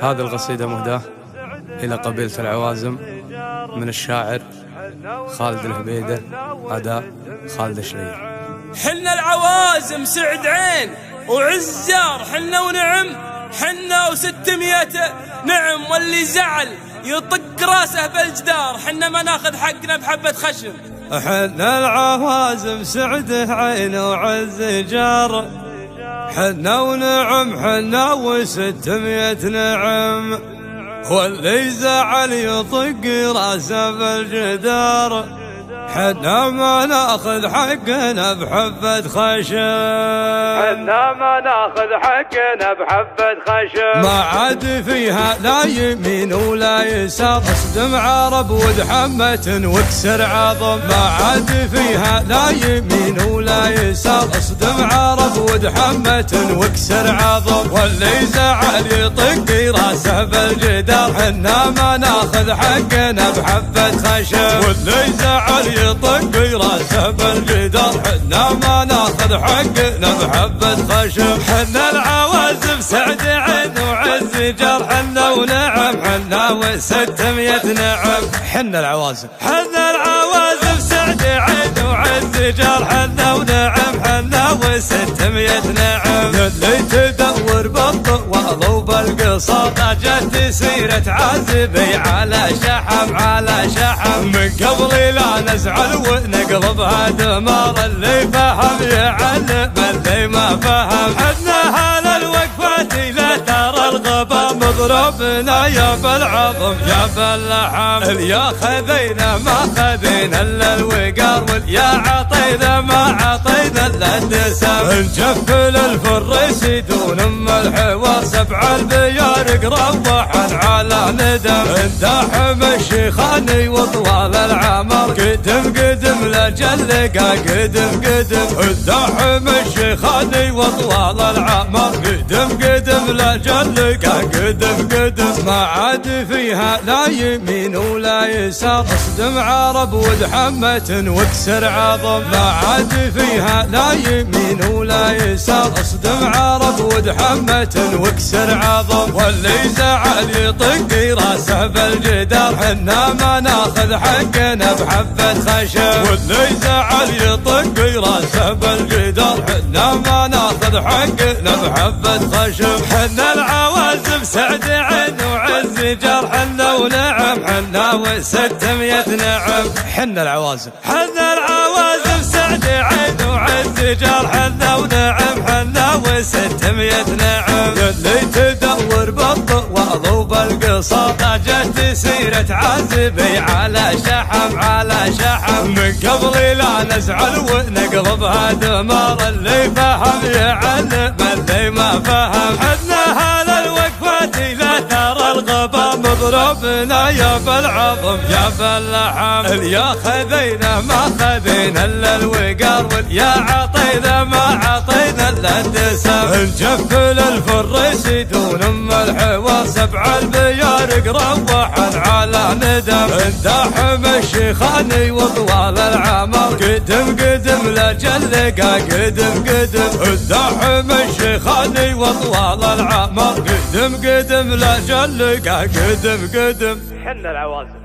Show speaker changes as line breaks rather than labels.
هذه القصيدة مهداة إلى قبيلة العوازم من الشاعر خالد الهبيدة، أداء خالد الشريف.
حنا العوازم سعد عين وعز جار، حنا ونعم حنا و600 نعم، واللي زعل يطق راسه بالجدار، حنا ما ناخذ حقنا بحبة خشم.
حنا العوازم سعد عين وعز جار، حنا ونعم حنا و600 نعم، واللي زعل يطق راسه بالجدار، حنا ما ناخذ حقنا بحبة خشم، حنا ما ناخذ حقنا بحبة خشم. ما عاد فيها لا يمين ولا يسار، اصدم عرب ودحمة واكسر عظم. ما عاد فيها لا يمين ولا يسار، اصدم عرب ودحمة واكسر عظم، واللي زعل يطق راسه بالجدار، حنا ما ناخذ حقنا بحبة خشم، واللي زعل يطق راسه بالجدار، حنا ما ناخذ حقنا بحبة خشم. حنا العوازم سعد عين وعز جار، حنا ونعم حنا و600 نعم. حنا العوازم، حنا العوازم سعد عين وعز جار، حنا ونعم حنا و600 نعم، اللي تدور بالطوال وبالقصار، جت سيرة عازبي على شحم على شحم، من قبل لا نزعل ونقلبها دمار، اللي فهم يعلم اللي ما فهم. حنا هلا الوقفات لا ترى الغبا، مضربنا يا بالعظم يا باللحم، يا خذينا ما خذينا الا الوقار، واليا عطينا ما عطينا الا الدسم، نجفل الفريس دون الحوار، 7 البيارق روحا على ندم، اندحم الشيخاني وطوال العمر، قدم قدم لجلقا قدم قدم، اندحم الشيخاني وطوال العمر، قدم قدم لجلقا قدم قدم. ما عاد فيها لا يمين ولا يسار، اصدم عرب ودحمة واكسر عظم. ما عاد فيها لا يمين ولا يسار، اصدم عرب ودحمة واكسر عظم، واللي زعل يطق راسه بالجدار، حنا ما ناخذ حقنا بحبة خشم، واللي زعل يطق راسه بالجدار، حنا ما ناخذ حقنا بحبة خشم. حنا العوازم سعد عين وعز جار، حنا ونعم حنا و600 نعم. حنا العوازم، حنا العوازم سعد عين وعز جار، حنا ونعم حنا و600 نعم، اللي تدور بالطوال وبالقصار، جت سيرة عازبي على شحم على شحم، من قبل لا نزعل ونقلبها دمار، اللي فهم يعلم اللي ما فهم. حنا هلا الوقفات لا ترى الغبا، مضربنا يا بالعظم يا باللحم، يا خذينا ما خذينا الا الوقار، واليا عطينا ما عطينا الا الدسم، نجفل الفريس دون الحوار، 7 البيارق روحا على ندم، اندحم الشيخاني وطوال العمر، قدم قدم لجلقا قدم قدم، اندحم الشيخاني وطوال العمر، قدم قدم لجلقا قدم قدم. حنا العوازم.